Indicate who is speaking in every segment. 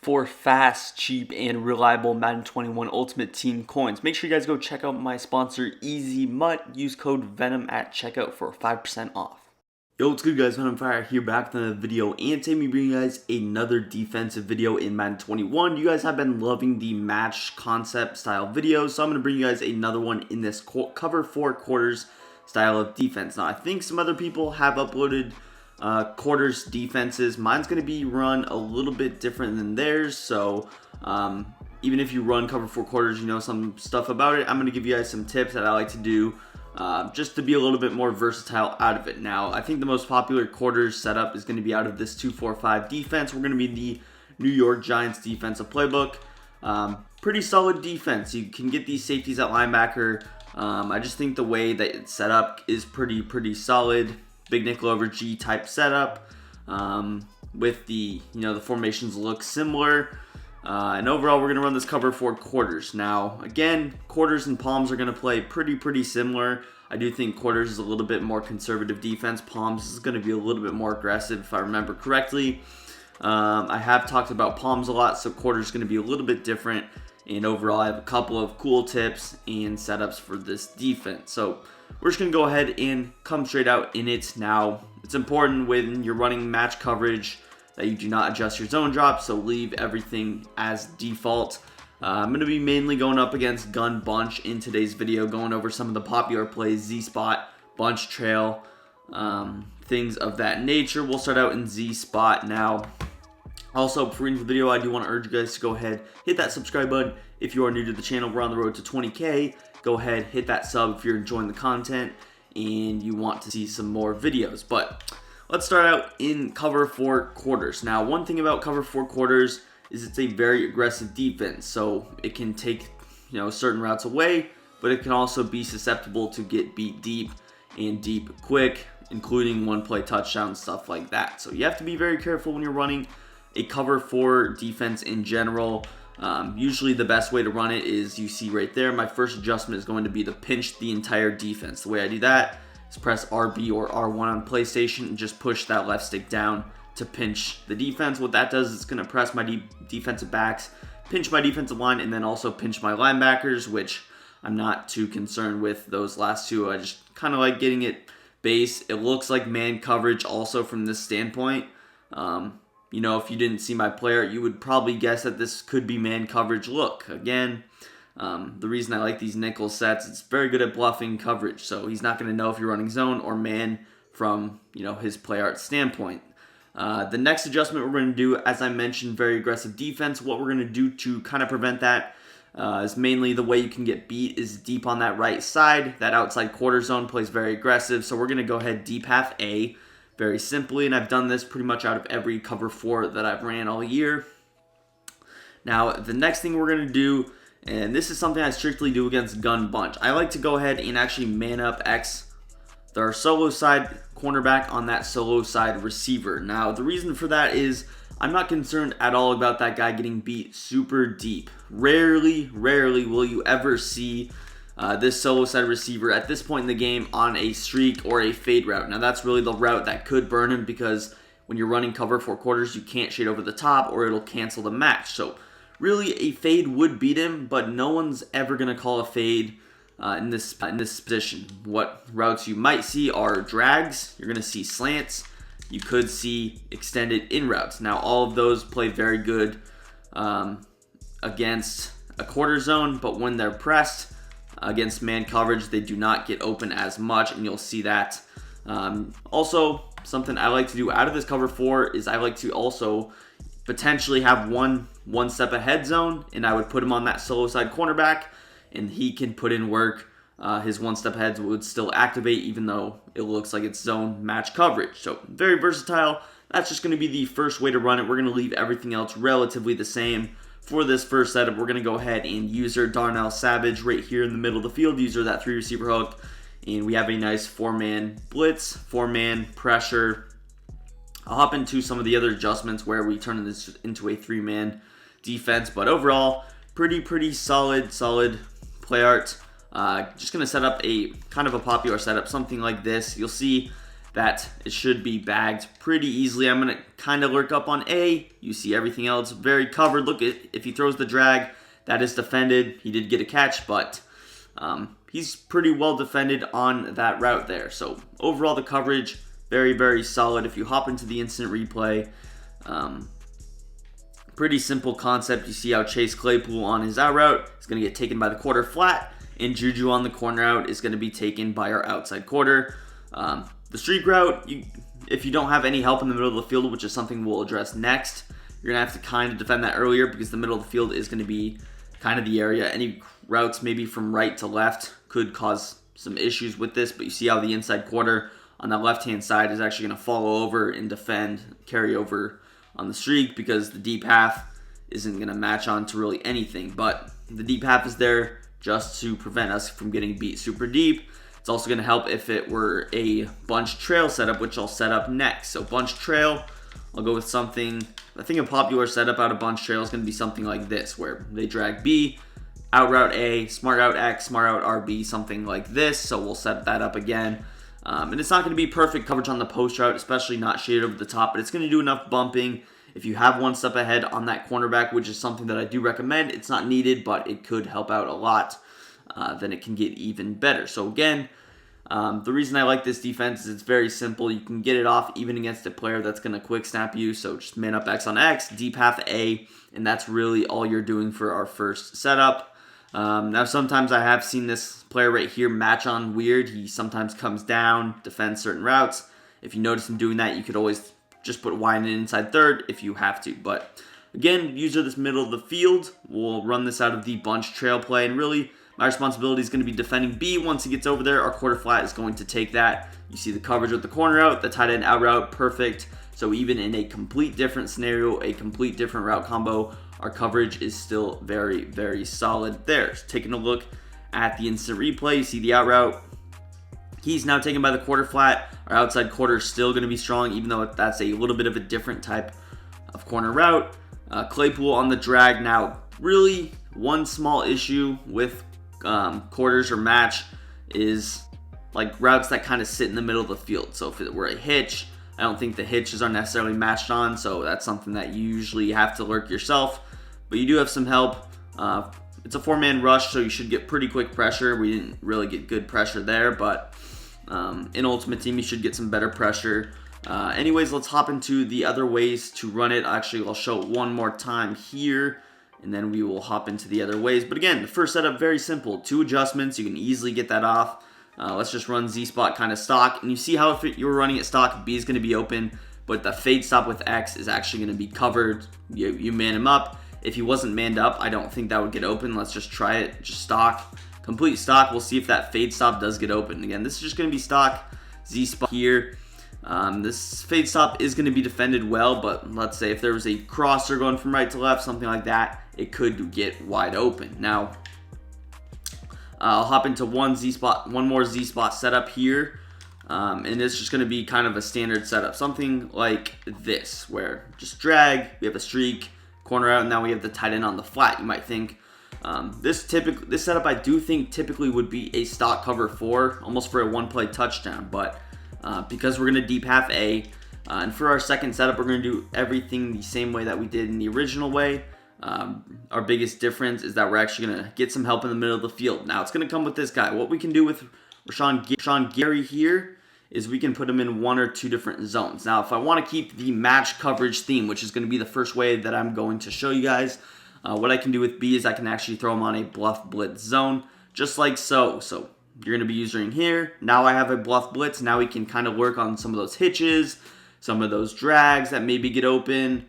Speaker 1: for fast, cheap, and reliable Madden 21 Ultimate Team coins. Make sure you guys go check out my sponsor, Easy Mutt. Use code VENM at checkout for 5% off. Yo, what's good guys, Venom Fire here back with another video, and today we bring you guys another defensive video in Madden 21. You guys have been loving the match concept style videos, so I'm going to bring you guys another one in this cover 4 quarters style of defense. Now, I think some other people have uploaded quarters defenses. Mine's going to be run a little bit different than theirs, so even if you run cover 4 quarters, you know some stuff about it. I'm going to give you guys some tips that I like to do just to be a little bit more versatile out of it. Now, I think the most popular quarters setup is going to be out of this 2-4-5 defense. We're going to be the New York Giants defensive playbook. Pretty solid defense. You can get these safeties at linebacker. I just think the way that it's set up is pretty solid. Big nickel over G type setup. With the the formations look similar. And overall, we're going to run this cover 4 quarters. Now, again, quarters and palms are going to play pretty similar. I do think quarters is a little bit more conservative defense. Palms is going to be a little bit more aggressive, if I remember correctly. I have talked about palms a lot, so quarters is going to be a little bit different. And overall, I have a couple of cool tips and setups for this defense. So we're just going to go ahead and come straight out in it. Now, it's important when you're running match coverage that you do not adjust your zone drop, so leave everything as default. I'm going to be mainly going up against gun bunch in today's video, going over some of the popular plays, Z-spot, bunch trail, things of that nature. We'll start out in Z-spot. Now, also, before we end the video, I do want to urge you guys to go ahead, hit that subscribe button if you are new to the channel. We're on the road to 20K. Go ahead, hit that sub if you're enjoying the content and you want to see some more videos. But let's start out in cover 4 quarters. Now, one thing about cover 4 quarters is it's a very aggressive defense. So it can take certain routes away, but it can also be susceptible to get beat deep and deep quick, including one play touchdown, stuff like that. So you have to be very careful when you're running a cover 4 defense in general. Usually the best way to run it is, you see right there, my first adjustment is going to be to pinch the entire defense. The way I do that is press RB or R1 on PlayStation and just push that left stick down to pinch the defense. What that does is it's going to press my defensive backs, pinch my defensive line, and then also pinch my linebackers, which I'm not too concerned with those last two. I just kind of like getting it base. It looks like man coverage also from this standpoint. If you didn't see my player, you would probably guess that this could be man coverage look. Again, the reason I like these nickel sets, it's very good at bluffing coverage. So he's not going to know if you're running zone or man from, his play art standpoint. The next adjustment we're going to do, as I mentioned, very aggressive defense. What we're going to do to kind of prevent that is mainly the way you can get beat is deep on that right side. That outside quarter zone plays very aggressive. So we're going to go ahead deep half A. Very simply, and I've done this pretty much out of every cover 4 that I've ran all year. Now, the next thing we're going to do, and this is something I strictly do against gun bunch, I like to go ahead and actually man up X their solo side cornerback on that solo side receiver. Now, the reason for that is I'm not concerned at all about that guy getting beat super deep. Rarely will you ever see this solo side receiver at this point in the game on a streak or a fade route. Now, that's really the route that could burn him, because when you're running cover 4 quarters, you can't shade over the top or it'll cancel the match. So really, a fade would beat him, but no one's ever going to call a fade in this position. What routes you might see are drags. You're going to see slants. You could see extended in routes. Now, all of those play very good against a quarter zone, but when they're pressed against man coverage, they do not get open as much, and you'll see that. Also, something I like to do out of this cover 4 is I like to also potentially have one step ahead zone, and I would put him on that solo side cornerback, and he can put in work. His one step ahead would still activate, even though it looks like it's zone match coverage. So very versatile. That's just going to be the first way to run it. We're going to leave everything else relatively the same. For this first setup, we're going to go ahead and user Darnell Savage right here in the middle of the field. User that 3 receiver hook. And we have a nice 4-man blitz, 4-man pressure. I'll hop into some of the other adjustments where we turn this into a 3-man defense. But overall, pretty solid play art. Just going to set up a kind of a popular setup, something like this. You'll see that it should be bagged pretty easily. I'm going to kind of lurk up on A. You see everything else very covered. Look, if he throws the drag, that is defended. He did get a catch, but he's pretty well defended on that route there. So overall, the coverage, very, very solid. If you hop into the instant replay, pretty simple concept. You see how Chase Claypool on his out route is going to get taken by the quarter flat, and Juju on the corner out is going to be taken by our outside quarter. The streak route, if you don't have any help in the middle of the field, which is something we'll address next, you're going to have to kind of defend that earlier because the middle of the field is going to be kind of the area. Any routes maybe from right to left could cause some issues with this, but you see how the inside quarter on the left-hand side is actually going to follow over and defend, carry over on the streak because the deep half isn't going to match on to really anything. But the deep half is there just to prevent us from getting beat super deep. It's also going to help if it were a bunch trail setup, which I'll set up next. So bunch trail, I'll go with something, I think a popular setup out of bunch trail is going to be something like this, where they drag B, out route A, smart out X, smart out RB, something like this. So we'll set that up again. And it's not going to be perfect coverage on the post route, especially not shaded over the top, but it's going to do enough bumping. If you have one step ahead on that cornerback, which is something that I do recommend, it's not needed, but it could help out a lot. Then it can get even better. So again, the reason I like this defense is it's very simple. You can get it off even against a player that's going to quick snap you. So just man up X on X, deep half A, and that's really all you're doing for our first setup. Now sometimes I have seen this player right here match on weird. He sometimes comes down, defends certain routes. If you notice him doing that, you could always just put Y in inside third if you have to. But again, user this middle of the field. We'll run this out of the bunch trail play, and really my responsibility is going to be defending B. Once he gets over there, our quarter flat is going to take that. You see the coverage with the corner out, the tight end out route, perfect. So even in a complete different scenario, a complete different route combo, our coverage is still very, very solid there. So taking a look at the instant replay, you see the out route. He's now taken by the quarter flat. Our outside quarter is still going to be strong, even though that's a little bit of a different type of corner route. Claypool on the drag. Now, really, one small issue with quarters or match is like routes that kind of sit in the middle of the field. So if it were a hitch, I don't think the hitches are necessarily matched on, so that's something that you usually have to lurk yourself. But you do have some help. It's a 4-man rush, so you should get pretty quick pressure. We didn't really get good pressure there, but in Ultimate Team, you should get some better pressure. Anyways, let's hop into the other ways to run it. Actually, I'll show it one more time here, and then we will hop into the other ways. But again, the first setup, very simple. 2 adjustments. You can easily get that off. Let's just run Z-spot kind of stock. And you see how if you were running it stock, B is going to be open, but the fade stop with X is actually going to be covered. You man him up. If he wasn't manned up, I don't think that would get open. Let's just try it. Just stock. Complete stock. We'll see if that fade stop does get open. Again, this is just going to be stock. Z-spot here. This fade stop is going to be defended well, but let's say if there was a crosser going from right to left, something like that, it could get wide open. Now, I'll hop into one more Z-spot setup here, and it's just going to be kind of a standard setup, something like this, where just drag, we have a streak, corner out, and now we have the tight end on the flat. You might think this setup I do think typically would be a stock cover 4, almost for a one-play touchdown, but because we're going to deep half A, and for our second setup, we're going to do everything the same way that we did in the original way. Our biggest difference is that we're actually going to get some help in the middle of the field. Now, it's going to come with this guy. What we can do with Rashawn Gary here is we can put him in 1 or 2 different zones. Now, if I want to keep the match coverage theme, which is going to be the first way that I'm going to show you guys, what I can do with B is I can actually throw him on a bluff blitz zone, just like so. So you're going to be using here. Now I have a bluff blitz. Now we can kind of work on some of those hitches, some of those drags that maybe get open,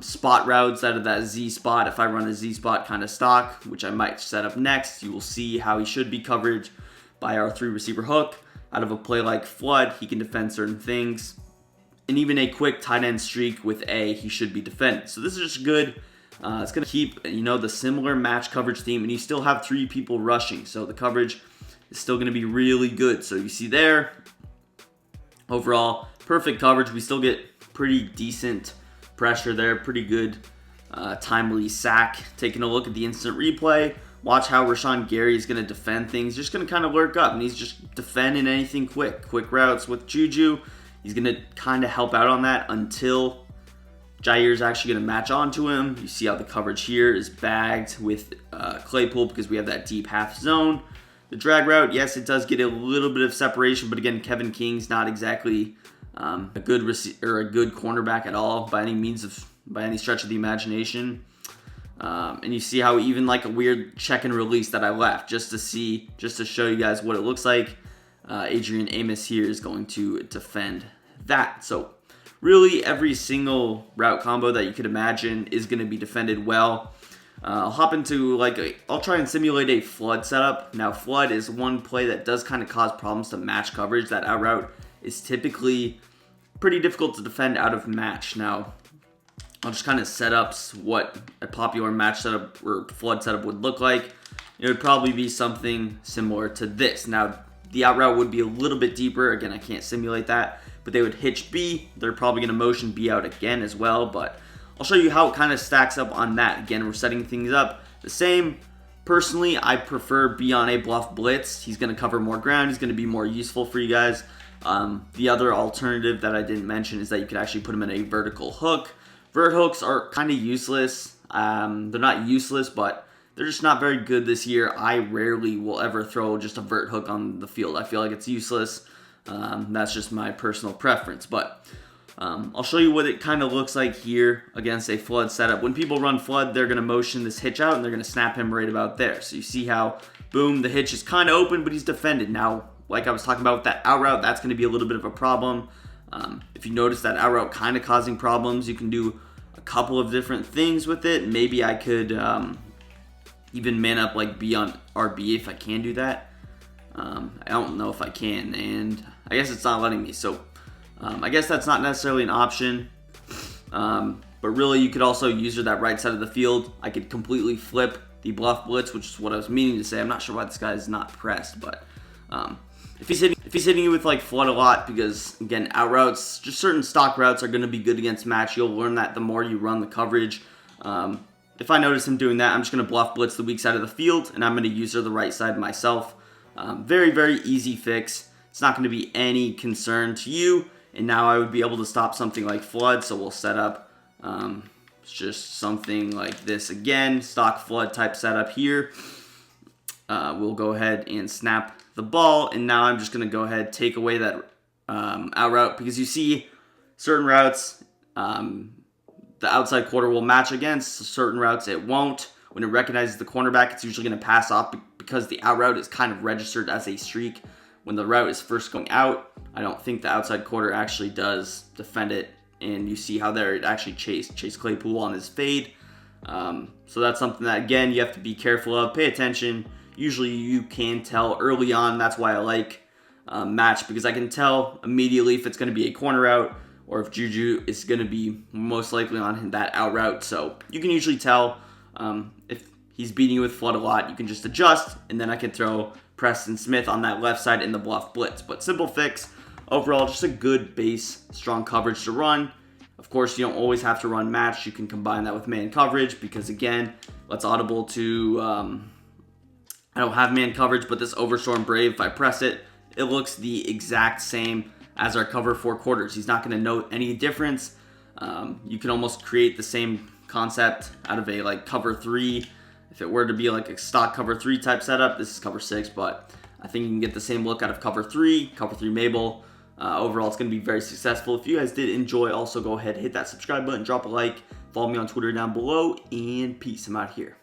Speaker 1: spot routes out of that Z spot. If I run a Z spot kind of stock, which I might set up next, you will see how he should be covered by our 3 receiver hook. Out of a play like flood, he can defend certain things. And even a quick tight end streak with A, he should be defended. So this is just good. It's going to keep, the similar match coverage theme, and you still have 3 people rushing. So the coverage is still going to be really good. So you see there, overall, perfect coverage. We still get pretty decent pressure there, pretty good timely sack. Taking a look at the instant replay, watch how Rashawn Gary is going to defend things. Just going to kind of lurk up, and he's just defending anything quick routes with Juju. He's going to kind of help out on that until Jair is actually going to match onto him. You see how the coverage here is bagged with Claypool because we have that deep half zone. The drag route, yes, it does get a little bit of separation, but again, Kevin King's not exactly a good cornerback at all by any stretch of the imagination. And you see how even like a weird check and release that I left just to show you guys what it looks like. Adrian Amos here is going to defend that. So really every single route combo that you could imagine is going to be defended well. I'll hop into I'll try and simulate a flood setup. Now flood is one play that does kind of cause problems to match coverage. That out route is typically pretty difficult to defend out of match. Now I'll just kind of set up what a popular match setup or flood setup would look like. It would probably be something similar to this. Now the out route would be a little bit deeper. Again, I can't simulate that, but they would hitch B. They're probably going to motion B out again as well, but I'll show you how it kind of stacks up on that. Again, we're setting things up the same. Personally, I prefer B on a bluff blitz. He's going to cover more ground. He's going to be more useful for you guys. The other alternative that I didn't mention is that you could actually put him in a vertical hook. Vert hooks are kind of useless. They're not useless, but they're just not very good this year. I rarely will ever throw just a vert hook on the field. I feel like it's useless. That's just my personal preference, but I'll show you what it kind of looks like here against a flood setup. When people run flood, they're going to motion this hitch out, and they're going to snap him right about there. So you see how, boom, the hitch is kind of open, but he's defended. Now, like I was talking about with that out route, that's going to be a little bit of a problem. If you notice that out route kind of causing problems, you can do a couple of different things with it. Maybe I could even man up like B on RB if I can do that. I don't know if I can, and I guess it's not letting me. So I guess that's not necessarily an option. But really, you could also use that right side of the field. I could completely flip the bluff blitz, which is what I was meaning to say. I'm not sure why this guy is not pressed, but if he's hitting you with like flood a lot, because again, out routes, just certain stock routes are going to be good against match. You'll learn that the more you run the coverage. If I notice him doing that, I'm just going to bluff blitz the weak side of the field, and I'm going to use the right side myself. Very, very easy fix. It's not going to be any concern to you. And now I would be able to stop something like flood. So we'll set up just something like this again, stock flood type setup here. We'll go ahead and snap the ball. And now I'm just going to go ahead, take away that out route, because you see certain routes, the outside quarter will match against, certain routes it won't. When it recognizes the cornerback, it's usually going to pass off because the out route is kind of registered as a streak. When the route is first going out, I don't think the outside quarter actually does defend it. And you see how there it actually chased Claypool on his fade. So that's something that, again, you have to be careful of. Pay attention. Usually you can tell early on. That's why I like match, because I can tell immediately if it's going to be a corner route or if Juju is going to be most likely on that out route. So you can usually tell if he's beating you with flood a lot. You can just adjust, and then I can throw Preston Smith on that left side in the bluff blitz. But simple fix. Overall, just a good base, strong coverage to run. Of course, you don't always have to run match. You can combine that with man coverage, because again, let's audible to, I don't have man coverage, but this Overstorm Brave, if I press it, it looks the exact same as our cover 4 quarters. He's not going to note any difference. You can almost create the same concept out of a like cover 3. If it were to be like a stock cover 3 type setup, this is cover 6, but I think you can get the same look out of cover 3 Mabel. Overall, it's going to be very successful. If you guys did enjoy, also go ahead, hit that subscribe button, drop a like, follow me on Twitter down below, and peace. I'm out here.